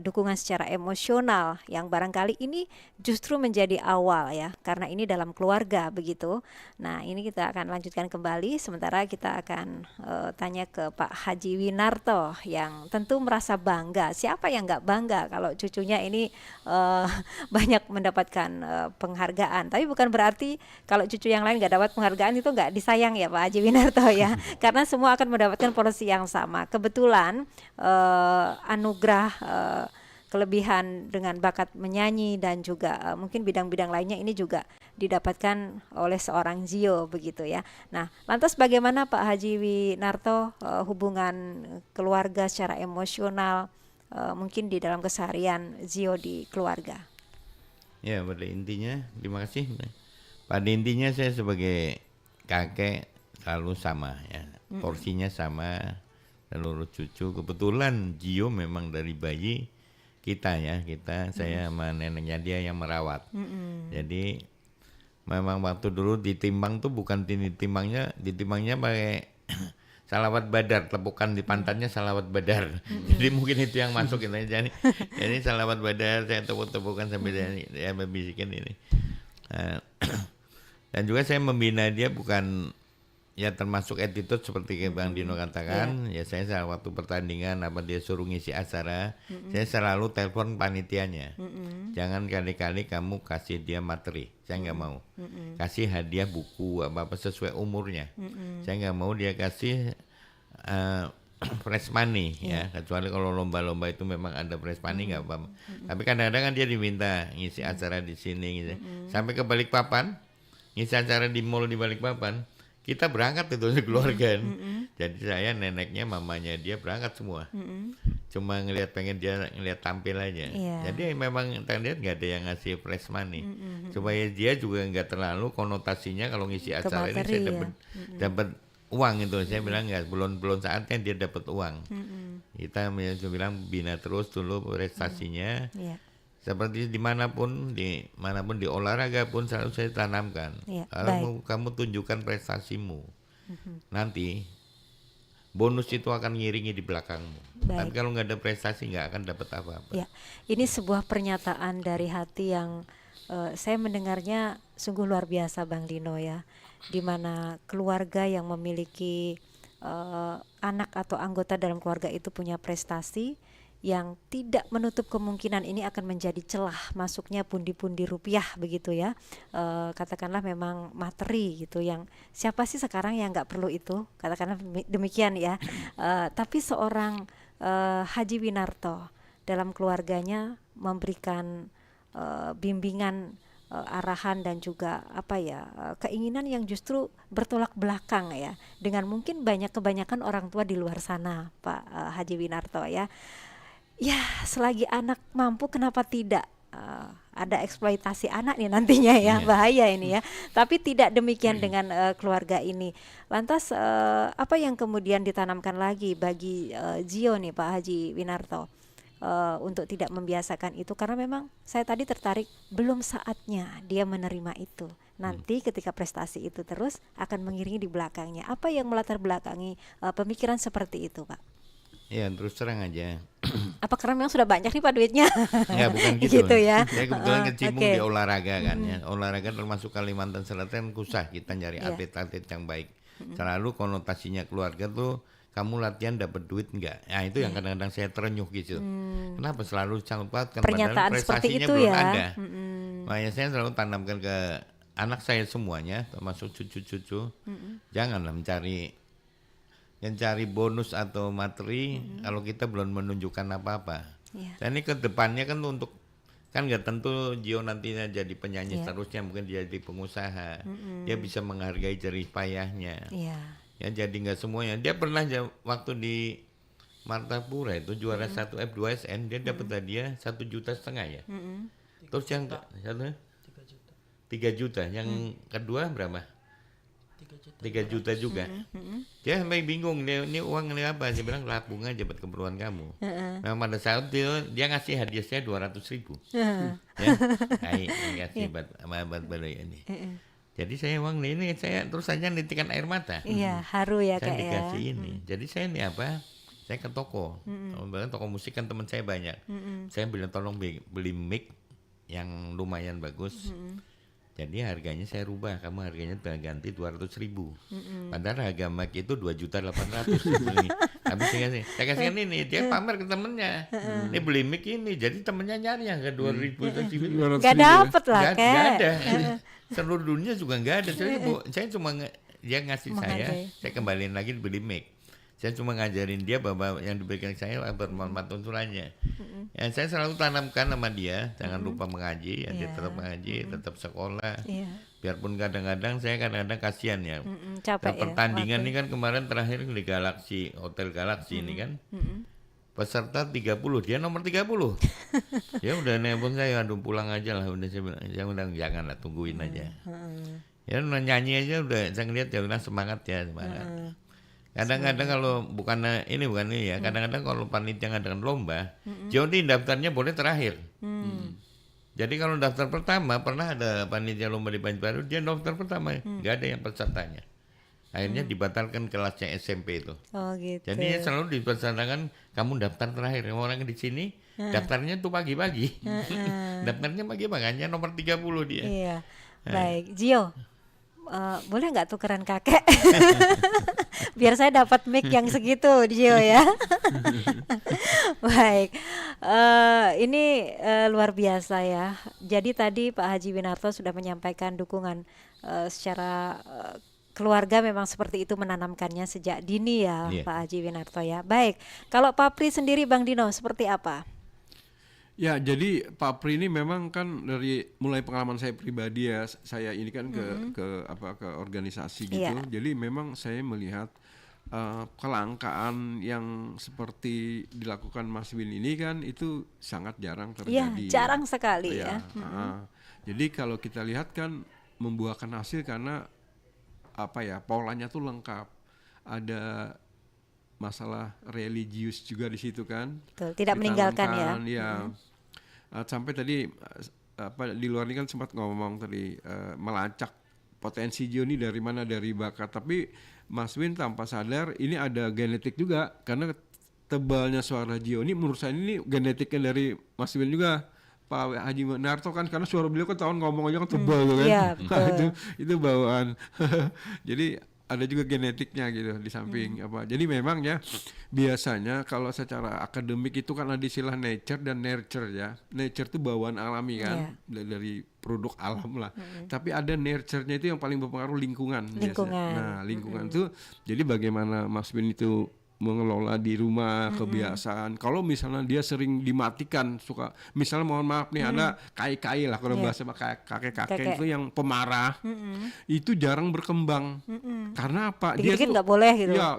dukungan secara emosional yang barangkali ini justru menjadi awal ya, karena ini dalam keluarga begitu. Nah ini kita akan lanjutkan kembali, sementara kita akan tanya ke Pak Haji Winarto yang tentu merasa bangga. Siapa yang nggak bangga kalau cucunya ini banyak mendapatkan penghargaan. Tapi bukan berarti kalau cucu yang lain nggak dapat penghargaan itu nggak disayang ya Pak Haji Winarto ya, karena semua akan mendapatkan porsi yang sama. Kebetulan anugerah kelebihan dengan bakat menyanyi dan juga mungkin bidang-bidang lainnya ini juga didapatkan oleh seorang Zio begitu ya. Nah, lantas bagaimana Pak Haji Winarto hubungan keluarga secara emosional mungkin di dalam keseharian Zio di keluarga? Ya, pada intinya terima kasih. Pada intinya saya sebagai kakek selalu sama ya, porsinya sama. Seluruh cucu, kebetulan Gio memang dari bayi saya sama neneknya dia yang merawat. Jadi memang waktu dulu ditimbang tuh bukan ditimbangnya pakai salawat badar, tepukan di pantatnya salawat badar. Jadi mungkin itu yang masuk gitu. Jadi salawat badar saya tepuk-tepukan sampai dia membisikin ini. Dan juga saya membina dia bukan ya termasuk attitude seperti Bang Dino katakan. Ya saya waktu pertandingan dia suruh ngisi acara, saya selalu telepon panitianya. Jangan kali-kali kamu kasih dia materi, saya nggak mau. Kasih hadiah buku apa sesuai umurnya. Saya nggak mau dia kasih fresh money ya, kecuali kalau lomba-lomba itu memang ada fresh money nggak apa-apa. Tapi kadang-kadang kan dia diminta ngisi acara di sini gitu. Sampai ke Balikpapan, ngisi acara di mall di Balikpapan. Kita berangkat itu keluarga. Jadi saya, neneknya, mamanya dia berangkat semua. Cuma pengen dia ngelihat tampil aja. Jadi memang terlihat nggak ada yang ngasih fresh money. Supaya dia juga nggak terlalu konotasinya kalau ngisi acara ini saya dapat uang itu. Saya bilang nggak, belum saatnya dia dapat uang. Kita bilang bina terus dulu prestasinya. Seperti dimanapun di olahraga pun selalu saya tanamkan. Kalau kamu tunjukkan prestasimu, nanti bonus itu akan ngiringi di belakangmu. Tapi kalau nggak ada prestasi nggak akan dapat apa-apa. Ya, ini sebuah pernyataan dari hati yang saya mendengarnya sungguh luar biasa Bang Dino ya, di mana keluarga yang memiliki anak atau anggota dalam keluarga itu punya prestasi yang tidak menutup kemungkinan ini akan menjadi celah masuknya pundi-pundi rupiah begitu ya. Katakanlah memang materi gitu, yang siapa sih sekarang yang nggak perlu itu, katakanlah demikian ya. Tapi seorang Haji Winarto dalam keluarganya memberikan bimbingan, arahan dan juga keinginan yang justru bertolak belakang ya dengan mungkin kebanyakan orang tua di luar sana Pak Haji Winarto ya. Ya, selagi anak mampu kenapa tidak ada eksploitasi anak nih nantinya ya, bahaya ini ya. Tapi tidak demikian dengan keluarga ini. Lantas apa yang kemudian ditanamkan lagi bagi Gio nih Pak Haji Winarto untuk tidak membiasakan itu, karena memang saya tadi tertarik belum saatnya dia menerima itu. Nanti ketika prestasi itu terus akan mengiringi di belakangnya. Apa yang melatar belakangi pemikiran seperti itu Pak? Ya terus terang aja. Apa karena memang sudah banyak nih Pak duitnya? Ya bukan gitu. Ya. Saya kebetulan kecimpung di olahraga kan ya. Olahraga termasuk Kalimantan Selatan susah kita nyari atlet-atlet yang baik. Selalu konotasinya keluarga tuh kamu latihan dapat duit enggak? Nah itu yang kadang-kadang saya terenyuh gitu. Kenapa selalu sanggup kan pernyataan padahal seperti prestasinya itu belum ya? ada. Makanya saya selalu tanamkan ke anak saya semuanya, termasuk cucu-cucu, janganlah mencari bonus atau materi kalau kita belum menunjukkan apa-apa. Dan ini ke depannya kan untuk kan nggak tentu Gio nantinya jadi penyanyi seterusnya, mungkin dia jadi pengusaha, dia bisa menghargai jerih payahnya. Ya jadi nggak semuanya. Dia pernah waktu di Martapura itu juara 1 F2SN, dia dapat hadiah 1,5 juta ya. Terus yang 3 juta, yang kedua berapa? 3 juta juga. Dia sampai bingung, ini uang ini apa? Dia bilang labung aja buat keperluan kamu. Nah pada saat dia ngasih hadiah saya 200.000. Ya, ngasih buat beli ini. Jadi saya uang ini saya terus saja nitikan air mata. Iya, haru ya saya Kak ya. dikasih ini. Jadi saya ini apa? Saya ke toko. Toko musik kan teman saya banyak. Saya bilang tolong beli mic yang lumayan bagus. Jadi harganya saya rubah, kamu harganya ganti 200.000. Padahal harga mic itu 2.800.000. Habis saya kasihkan ini, dia pamer ke temennya. Ini beli mic ini, jadi temennya nyari yang ke 2.000. Gak dapet lah Kak. Gak ada. Seluruh dunia juga gak ada. Saya cuma dia ngasih saya kembaliin lagi beli mic. Saya cuma ngajarin dia bahwa yang diberikan saya bermanfaat unturannya. Ya, saya selalu tanamkan sama dia, jangan lupa mengaji, dia tetap mengaji, tetap sekolah. Biarpun kadang-kadang saya kasihan ya. Capek nah, pertandingan ini kan kemarin terakhir di Galaxy, Hotel Galaxy ini kan. Peserta 30, dia nomor 30. Ya udah nelpon saya, aduh pulang aja lah, udah saya bilang janganlah, tungguin aja. Ya nyanyi aja udah, saya ngeliat ya udah semangat. Kadang-kadang kalau bukan ini ya, kadang-kadang kalau panitia ngadakan lomba, Joni daftarnya boleh terakhir. Jadi kalau daftar pertama, pernah ada panitia lomba di Banjarbaru, dia daftar pertama, nggak ada yang pesertanya. Akhirnya dibatalkan kelasnya SMP itu. Oh gitu. Jadi selalu dipersanakan kamu daftar terakhir. Orang di sini daftarnya tuh pagi-pagi. Daftarnya pagi-pagi, hanya nomor 30 dia. Iya. Baik, Gio. Boleh nggak tukeran kakek? Biar saya dapat mic yang segitu, Gio ya. Baik, ini luar biasa ya. Jadi tadi Pak Haji Winarto sudah menyampaikan dukungan secara keluarga, memang seperti itu menanamkannya sejak dini ya, Pak Haji Winarto ya. Baik, kalau Pak Pri sendiri, Bang Dino, seperti apa? Ya, jadi Pak Pri ini memang kan dari mulai pengalaman saya pribadi ya, saya ini kan ke organisasi gitu. Jadi memang saya melihat kelangkaan yang seperti dilakukan Mas Win ini kan itu sangat jarang terjadi. Iya, jarang sekali ya. Jadi kalau kita lihat kan membuahkan hasil karena polanya tuh lengkap. Ada masalah religius juga di situ kan. Betul, tidak meninggalkan ya. Sampai tadi di luar ini kan sempat ngomong tadi melacak potensi Gio ini dari mana, dari bakat. Tapi Mas Win tanpa sadar ini ada genetik juga, karena tebalnya suara Gio ini menurut saya ini genetiknya dari Mas Win juga. Pak Haji Winarto kan karena suara beliau kan tahun ngomong aja kan tebal kan. Iya, itu bawaan. Jadi ada juga genetiknya gitu di samping Jadi memang ya biasanya kalau secara akademik itu kan ada istilah nature dan nurture ya. Nature itu bawaan alami kan, dari produk alam lah. Tapi ada nurture-nya itu yang paling berpengaruh lingkungan. Biasanya. Nah, lingkungan itu jadi bagaimana Mas Win itu mengelola di rumah kebiasaan. Kalau misalnya dia sering dimatikan, suka misalnya mohon maaf nih ada kai-kai lah kalau bahasa kakek-kakek itu yang pemarah, itu jarang berkembang. Karena apa? Dia tuh nggak boleh gitu. Ya,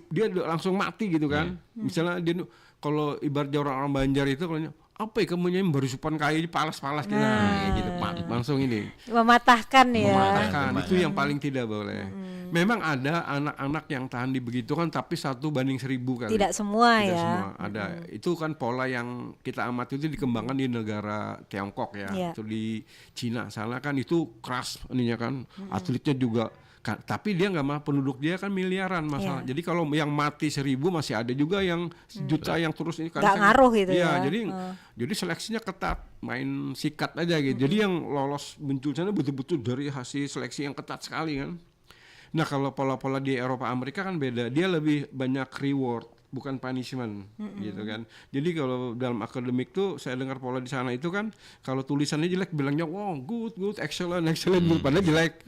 dia langsung mati gitu kan. Misalnya dia kalau ibaratnya orang-orang Banjar itu kalau apa ya kamu baru supan kayu palas-palas gitu, gitu langsung ini mematahkan ya. Mematahkan itu yang paling tidak boleh. Memang ada anak-anak yang tahan dibegitukan tapi 1:1000 kali. Tidak semua tidak ya. Semua. Ada itu kan pola yang kita amati itu dikembangkan di negara Tiongkok ya. Itu di Cina sana kan itu keras ininya kan. Atletnya juga tapi dia nggak mah penduduk dia kan miliaran masalah. Jadi kalau yang mati 1000 masih ada juga yang juta yang terus ini kan. Nggak ngaruh gitu ya. Jadi seleksinya ketat, main sikat aja gitu. Jadi yang lolos muncul sana betul-betul dari hasil seleksi yang ketat sekali kan. Nah kalau pola-pola di Eropa Amerika kan beda, dia lebih banyak reward, bukan punishment gitu kan. Jadi kalau dalam akademik tuh saya dengar pola di sana itu kan kalau tulisannya jelek bilangnya wow good excellent padahal jelek.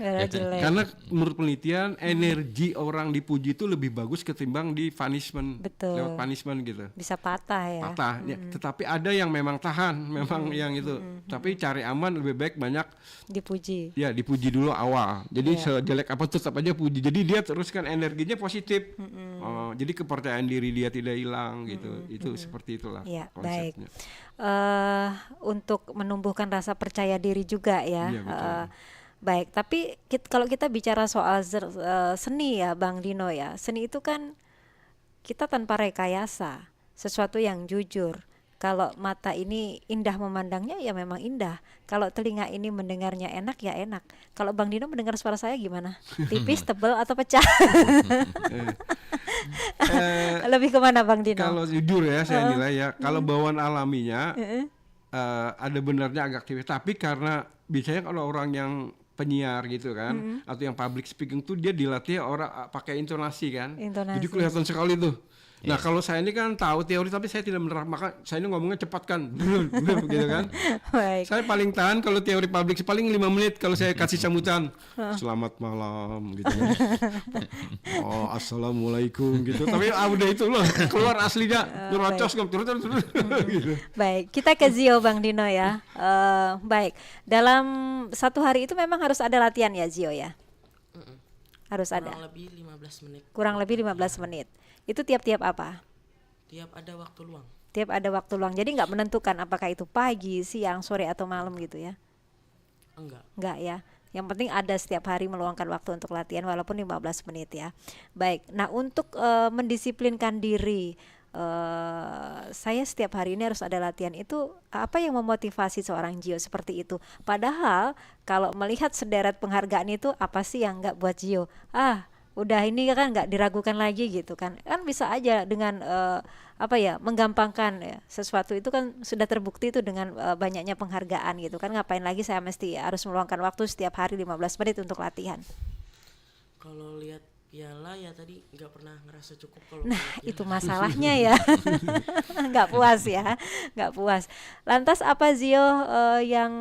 Karena menurut penelitian energi orang dipuji itu lebih bagus ketimbang di punishment. Betul. Lewat punishment gitu. Bisa patah ya. Ya, tetapi ada yang memang tahan, memang yang itu. Tapi cari aman lebih baik banyak dipuji. Ya, dipuji dulu awal. Jadi sejelek apa tetap aja puji. Jadi dia teruskan energinya positif. Jadi kepercayaan diri dia tidak hilang gitu. Itu seperti itulah konsepnya. Baik. Untuk menumbuhkan rasa percaya diri juga ya. Iya, betul. Baik, tapi kalau kita bicara soal seni ya Bang Dino ya. Seni itu kan kita tanpa rekayasa, sesuatu yang jujur. Kalau mata ini indah memandangnya ya memang indah. Kalau telinga ini mendengarnya enak ya enak. Kalau Bang Dino mendengar suara saya gimana? Tipis, tebal atau pecah? Lebih kemana Bang Dino? Kalau jujur ya saya nilai ya. Kalau bawaan alaminya ada benarnya agak tipis. Tapi karena biasanya kalau orang yang penyiar gitu kan, atau yang public speaking tuh dia dilatih orang pakai intonasi kan. Jadi kelihatan sekali tuh. Nah kalau saya ini kan tahu teori tapi saya tidak menerapkan, maka saya ini ngomongnya cepat kan, gitu kan. Baik. Saya paling tahan kalau teori publik paling 5 menit kalau saya kasih sambutan. Selamat malam gitu kan. Oh assalamualaikum gitu. Tapi udah itu loh keluar aslinya, nyerocos terus gitu. Baik, kita ke Zio Bang Dino ya. Baik, dalam satu hari itu memang harus ada latihan ya Zio ya? Harus ada. Kurang lebih 15 menit. Kurang lebih 15 menit. Itu tiap-tiap apa? Tiap ada waktu luang. Tiap ada waktu luang. Jadi nggak menentukan apakah itu pagi, siang, sore atau malam gitu ya? Enggak ya. Yang penting ada setiap hari meluangkan waktu untuk latihan walaupun 15 menit ya. Baik. Nah, untuk mendisiplinkan diri, saya setiap hari ini harus ada latihan, itu apa yang memotivasi seorang Zio seperti itu? Padahal kalau melihat sederet penghargaan itu, apa sih yang nggak buat Zio? Udah ini kan nggak diragukan lagi gitu kan bisa aja dengan menggampangkan ya, sesuatu itu kan sudah terbukti itu dengan banyaknya penghargaan gitu kan, ngapain lagi saya mesti harus meluangkan waktu setiap hari 15 menit untuk latihan. Kalau lihat piala ya tadi nggak pernah ngerasa cukup kalau itu masalahnya ya. nggak puas. Lantas apa Zio yang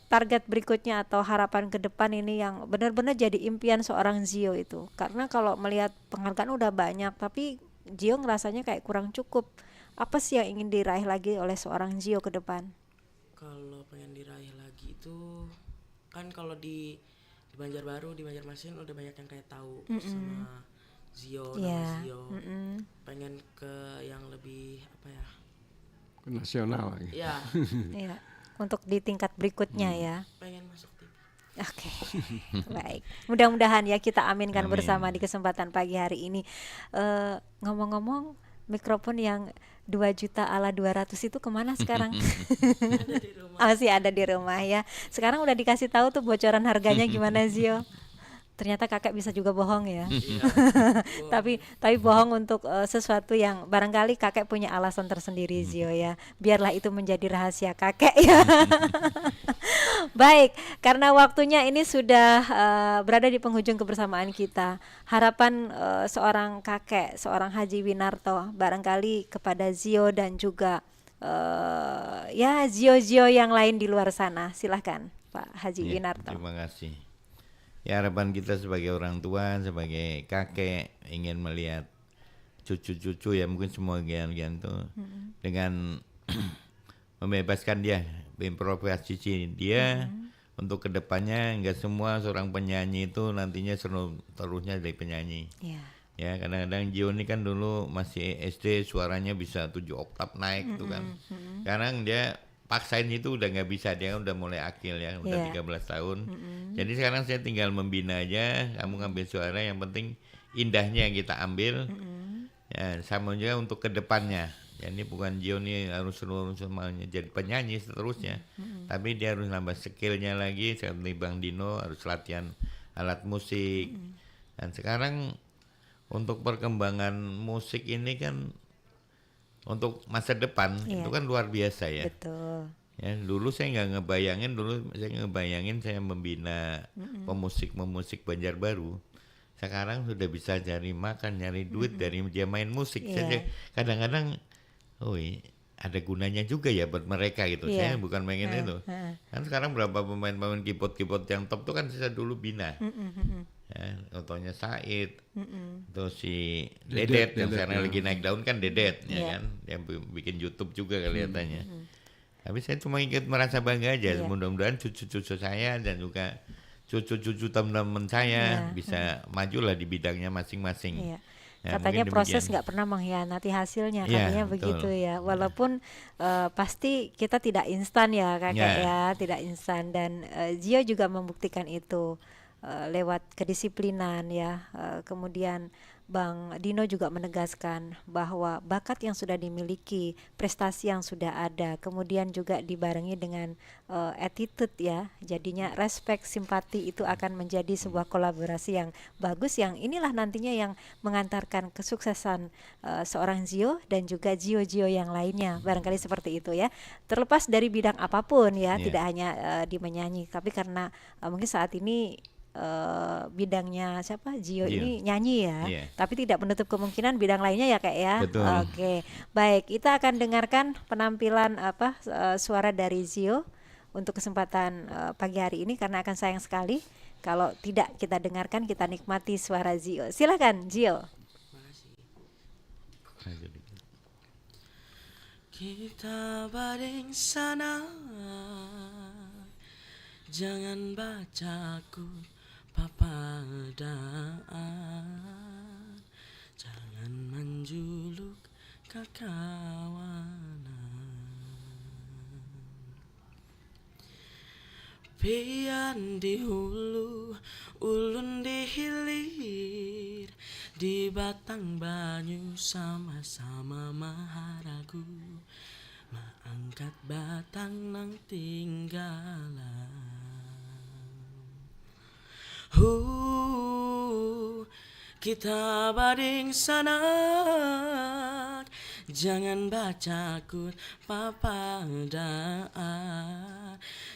target berikutnya atau harapan ke depan ini yang benar-benar jadi impian seorang Zio itu? Karena kalau melihat penghargaan udah banyak tapi Zio ngerasanya kayak kurang cukup. Apa sih yang ingin diraih lagi oleh seorang Zio ke depan? Kalau pengen diraih lagi itu kan kalau di Banjarbaru, di Banjarmasin udah banyak yang kayak tahu sama Zio, nama Zio. Pengen ke yang lebih ke nasional lagi. Ya. Iya. Untuk di tingkat berikutnya ya. Pengen masuk TV. Oke. Baik. Mudah-mudahan ya kita aminkan bersama di kesempatan pagi hari ini. Ngomong-ngomong, mikrofon yang 2 juta ala 200 itu kemana sekarang? Masih ada di rumah ya. Sekarang udah dikasih tahu tuh bocoran harganya gimana Zio? Ternyata kakak bisa juga bohong ya. tapi bohong untuk sesuatu yang barangkali kakek punya alasan tersendiri Zio ya. Biarlah itu menjadi rahasia kakek ya. Baik, karena waktunya ini sudah berada di penghujung kebersamaan kita. Harapan seorang kakek, seorang Haji Winarto barangkali kepada Zio dan juga Zio-Zio yang lain di luar sana. Silahkan Pak Haji Winarto. Terima kasih. Ya, harapan kita sebagai orang tua, sebagai kakek ingin melihat cucu-cucu ya, mungkin semua gian-gian tuh dengan membebaskan dia, improvisasi dia untuk kedepannya. Enggak semua seorang penyanyi itu nantinya terusnya jadi penyanyi. Ya, kadang-kadang Zio ini kan dulu masih SD suaranya bisa 7 oktav naik tuh kan. Sekarang dia paksain itu udah nggak bisa, dia udah mulai akil ya, udah 13 tahun. Jadi sekarang saya tinggal membina aja, kamu ngambil suara, yang penting indahnya yang kita ambil. Ya, sama juga untuk kedepannya. Ya, ini bukan Zio nih harus semuanya jadi penyanyi seterusnya, tapi dia harus nambah skillnya lagi. Seperti Bang Dino harus latihan alat musik. Dan sekarang untuk perkembangan musik ini kan untuk masa depan itu kan luar biasa ya. Betul. Ya, dulu saya nggak ngebayangin, saya membina pemusik Banjarbaru. sekarang sudah bisa cari makan, nyari duit dari dia main musik. Iya. Saya kadang-kadang, ada gunanya juga ya buat mereka gitu. Iya. Saya bukan pengen itu. Kan sekarang berapa pemain-pemain keyboard yang top tuh kan saya dulu bina. Ya, contohnya Said, terus si Dedet yang sekarang lagi naik daun kan Dedet, ya kan, yang bikin YouTube juga kelihatannya. Tapi saya cuma ikut merasa bangga aja. Mudah-mudahan cucu-cucu saya dan juga cucu-cucu teman-teman saya bisa majulah di bidangnya masing-masing. Iya. Ya, Katanya mungkin proses demikian. nggak pernah mengkhianati hasilnya, Iya, katanya betul. begitu ya. Walaupun pasti kita tidak instan ya kakak ya, tidak instan, dan Zio juga membuktikan itu lewat kedisiplinan ya. Kemudian Bang Dino juga menegaskan bahwa bakat yang sudah dimiliki, prestasi yang sudah ada, kemudian juga dibarengi dengan attitude ya. Jadinya respect, simpati itu akan menjadi sebuah kolaborasi yang bagus, yang inilah nantinya yang mengantarkan kesuksesan seorang Zio dan juga Zio-Zio yang lainnya. Barangkali seperti itu ya. Terlepas dari bidang apapun ya, tidak hanya di menyanyi, tapi karena mungkin saat ini bidangnya siapa Zio ini nyanyi ya, tapi tidak menutup kemungkinan bidang lainnya ya kak ya. Betul. Oke, baik, kita akan dengarkan penampilan suara dari Zio untuk kesempatan pagi hari ini, karena akan sayang sekali kalau tidak kita dengarkan, kita nikmati suara Zio. Silakan Zio. Kita baring sana, jangan bacaku papadaan, jangan menjuluk kekawanan. Pian di hulu, ulun di hilir, di batang banyu sama-sama maharagu, mengangkat batang nang tinggalan. Kita baring sanak, jangan bacakut papadaan,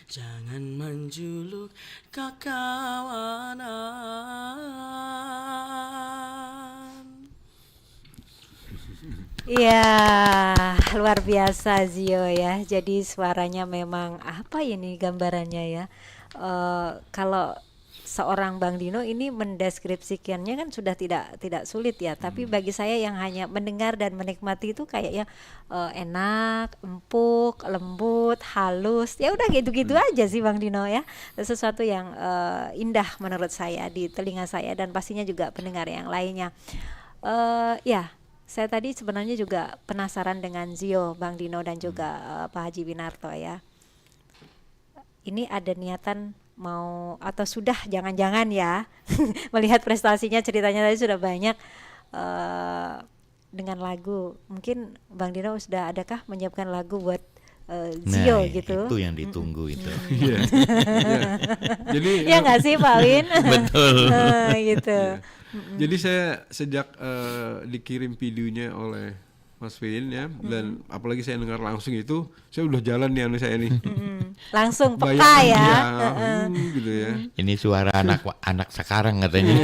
jangan menjuluk kekawanan. Iya, luar biasa Zio ya. Jadi suaranya memang apa ini gambarannya ya. Kalau seorang Bang Dino ini mendeskripsikannya kan sudah tidak sulit ya, tapi bagi saya yang hanya mendengar dan menikmati itu kayaknya enak, empuk, lembut, halus, ya udah gitu-gitu aja sih Bang Dino ya. Sesuatu yang indah menurut saya di telinga saya, dan pastinya juga pendengar yang lainnya. Ya, saya tadi sebenarnya juga penasaran dengan Zio, Bang Dino dan juga Pak Haji Winarto ya. Ini ada niatan mau atau sudah jangan-jangan ya melihat prestasinya, ceritanya tadi sudah banyak dengan lagu, mungkin Bang Dino sudah adakah menyiapkan lagu buat Zio gitu? Itu yang ditunggu itu. Jadi ya nggak sih Pak Win? Betul. Gitu. Jadi saya sejak dikirim videonya oleh Mas Vin ya, dan apalagi saya dengar langsung itu, saya udah jalan nih saya nih. Langsung peka ya. Gitu ya. Ini suara anak sekarang katanya.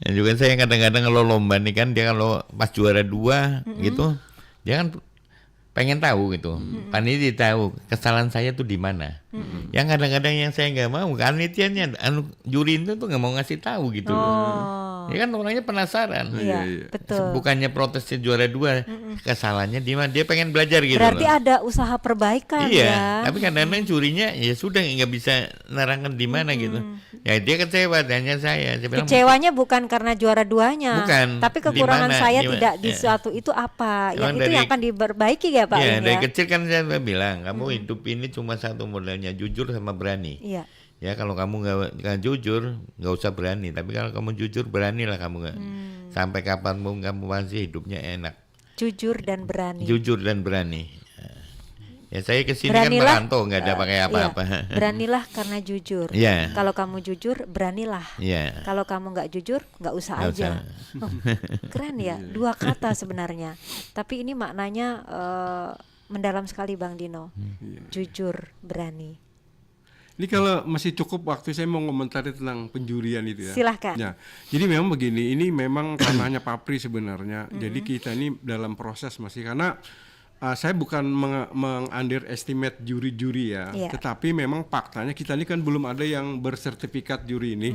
Ya juga saya kadang-kadang kalau lomba nih kan, dia kalau pas juara 2 gitu, dia kan pengen tahu gitu, panitia tahu kesalahan saya tuh di mana. Yang kadang-kadang yang saya nggak mau, panitianya, juri itu tuh nggak mau ngasih tahu gitu loh. Ya kan orangnya penasaran. Iya, betul. Bukannya protesnya juara 2, kesalahannya di mana? Dia pengen belajar gitu. Berarti loh. ada usaha perbaikan ya. Tapi kadang-kadang jurinya ya sudah nggak bisa nerangkan di mana gitu. Ya dia kecewa, tanya saya bilang, kecewanya bukan karena juara 2-nya, bukan, tapi kekurangan dimana, saya dimana, tidak di suatu itu apa. Emang Yang itu yang akan diperbaiki ya Pak Win ya. Dari kecil kan saya bilang, kamu hidup ini cuma satu modelnya, jujur sama berani. Iya. Ya kalau kamu nggak jujur, nggak usah berani. Tapi kalau kamu jujur, beranilah kamu nggak. Sampai kapanpun kamu pasti hidupnya enak. Jujur dan berani. Jujur dan berani. Ya saya kesini Beranilah, kan merantau, nggak ada pakai apa-apa. Iya, beranilah karena jujur. Iya. Kalau kamu jujur, beranilah. Iya. Kalau kamu nggak jujur, nggak usah Nggak aja. usah. Oh, keren ya, 2 kata sebenarnya. Tapi ini maknanya mendalam sekali Bang Dino. Jujur, berani. Ini kalau masih cukup waktu saya mau komentari tentang penjurian itu ya. Silahkan. Ya, jadi memang begini, ini memang ranahnya Papri sebenarnya. Jadi kita ini dalam proses masih karena saya bukan meng-underestimate juri-juri ya, tetapi memang faktanya kita ini kan belum ada yang bersertifikat juri ini.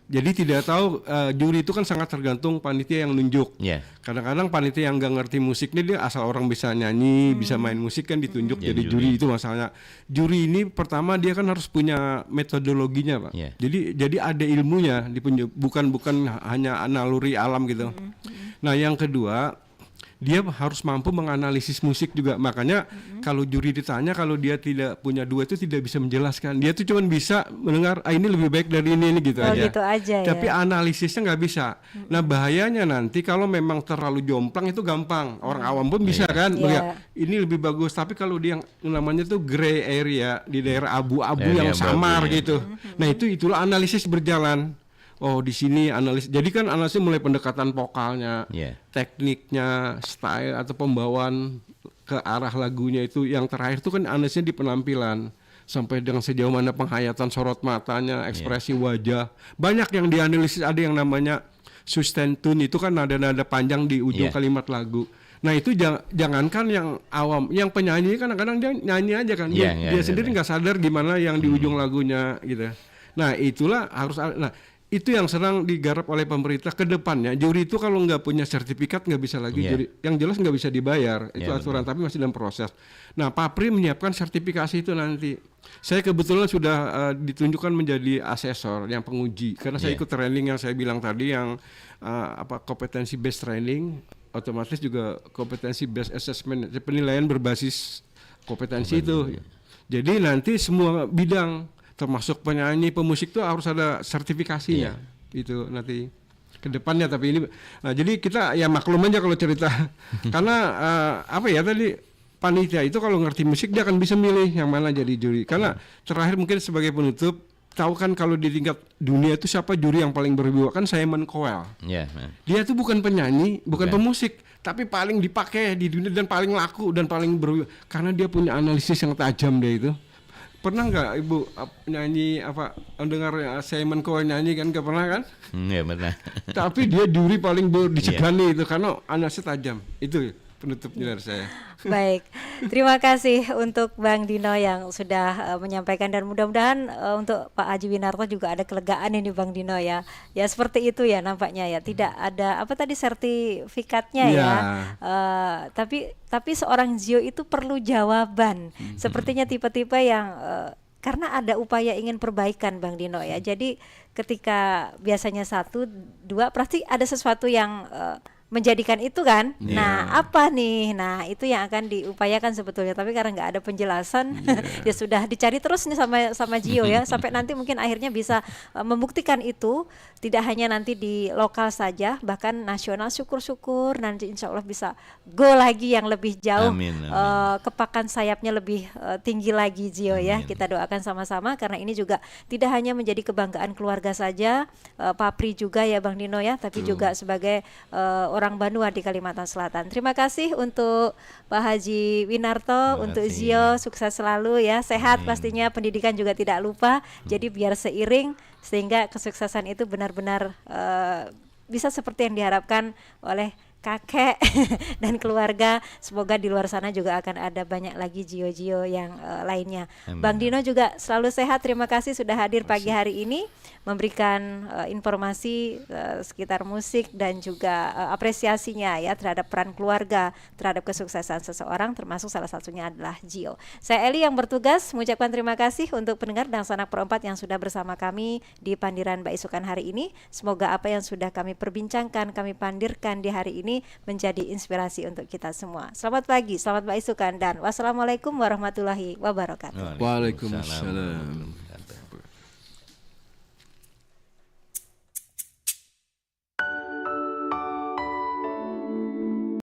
Jadi tidak tahu juri itu kan sangat tergantung panitia yang nunjuk. Kadang-kadang panitia yang nggak ngerti musik ini dia asal orang bisa nyanyi, bisa main musik kan ditunjuk jadi juri itu masalahnya. Juri ini pertama dia kan harus punya metodologinya, Pak. Jadi ada ilmunya, bukan hanya naluri alam gitu. Nah yang kedua, dia harus mampu menganalisis musik juga. Makanya kalau juri ditanya, kalau dia tidak punya dua itu tidak bisa menjelaskan. Dia tuh cuma bisa mendengar ini lebih baik dari ini gitu aja. Gitu aja. Tapi analisisnya nggak bisa. Nah bahayanya nanti kalau memang terlalu jomplang itu gampang. Orang awam pun bisa kan melihat ini lebih bagus. Tapi kalau dia yang namanya tuh gray area di daerah abu-abu yang samar gitu. Nah itulah analisis berjalan. Oh di sini analis. Jadi kan analisis mulai pendekatan vokalnya, tekniknya, style atau pembawaan ke arah lagunya itu. Yang terakhir itu kan analisisnya di penampilan sampai dengan sejauh mana penghayatan sorot matanya, ekspresi wajah. Banyak yang dianalisis. Ada yang namanya sustain tune, itu kan nada-nada panjang di ujung kalimat lagu. Nah itu jangankan yang awam, yang penyanyi kadang-kadang dia nyanyi aja kan, dia sendiri nggak sadar gimana yang di ujung lagunya gitu. Nah itulah harus. Nah itu yang sedang digarap oleh pemerintah ke depannya. Juri itu kalau nggak punya sertifikat nggak bisa lagi juri. Yang jelas nggak bisa dibayar. Itu aturan, tapi masih dalam proses. Nah, Papri menyiapkan sertifikasi itu nanti. Saya kebetulan sudah ditunjukkan menjadi asesor yang penguji. Karena saya ikut training yang saya bilang tadi, yang kompetensi based training, otomatis juga kompetensi based assessment, penilaian berbasis kompetensi itu. Jadi nanti semua bidang termasuk penyanyi, pemusik itu harus ada sertifikasinya. Itu nanti ke depannya. Tapi ini jadi kita ya maklum aja kalau cerita. Karena tadi panitia itu kalau ngerti musik dia akan bisa milih yang mana jadi juri. Karena terakhir mungkin sebagai penutup, tahu kan kalau di tingkat dunia itu siapa juri yang paling berwibawa? Kan Simon Cowell. Dia itu bukan penyanyi, bukan pemusik, tapi paling dipakai di dunia dan paling laku dan paling berwibawa karena dia punya analisis yang tajam dia itu. Pernah nggak Ibu nyanyi dengar Simon Cowell nyanyi kan? Nggak pernah kan? Nggak pernah. Tapi dia juri paling disegani itu karena analisnya tajam. Itu penutupnya dari saya. Baik, terima kasih untuk Bang Dino yang sudah menyampaikan, dan mudah-mudahan untuk Pak Haji Winarto juga ada kelegaan ini Bang Dino ya. Ya seperti itu ya nampaknya ya. Tidak ada sertifikatnya ya. Tapi seorang Zio itu perlu jawaban. Sepertinya tipe-tipe yang karena ada upaya ingin perbaikan Bang Dino ya. Jadi ketika biasanya 1, 2 pasti ada sesuatu yang menjadikan itu kan. Nah apa nih, nah itu yang akan diupayakan sebetulnya, tapi karena nggak ada penjelasan ya sudah dicari terus nih sama Gio ya, sampai nanti mungkin akhirnya bisa membuktikan itu tidak hanya nanti di lokal saja, bahkan nasional. Syukur-syukur nanti insya Allah bisa go lagi yang lebih jauh. Amin. Kepakan sayapnya lebih tinggi lagi Gio ya. Kita doakan sama-sama, karena ini juga tidak hanya menjadi kebanggaan keluarga saja, Papri juga ya Bang Dino ya, tapi juga sebagai orang Banua di Kalimantan Selatan. Terima kasih untuk Pak Haji Winarto, untuk Zio, sukses selalu ya, sehat pastinya, pendidikan juga tidak lupa. Jadi biar seiring sehingga kesuksesan itu benar-benar bisa seperti yang diharapkan oleh kakek dan keluarga. Semoga di luar sana juga akan ada banyak lagi Gio-Gio yang lainnya. Bang Dino juga selalu sehat. Terima kasih sudah hadir pagi hari ini, memberikan informasi sekitar musik dan juga apresiasinya ya terhadap peran keluarga terhadap kesuksesan seseorang, termasuk salah satunya adalah Gio. Saya Eli yang bertugas mengucapkan terima kasih untuk pendengar dan sanak Pro 4 yang sudah bersama kami di Pandiran Mbak Isukan hari ini. Semoga apa yang sudah kami perbincangkan, kami pandirkan di hari ini menjadi inspirasi untuk kita semua. Selamat pagi, selamat Mbak Isukan, dan wassalamualaikum warahmatullahi wabarakatuh. Waalaikumsalam.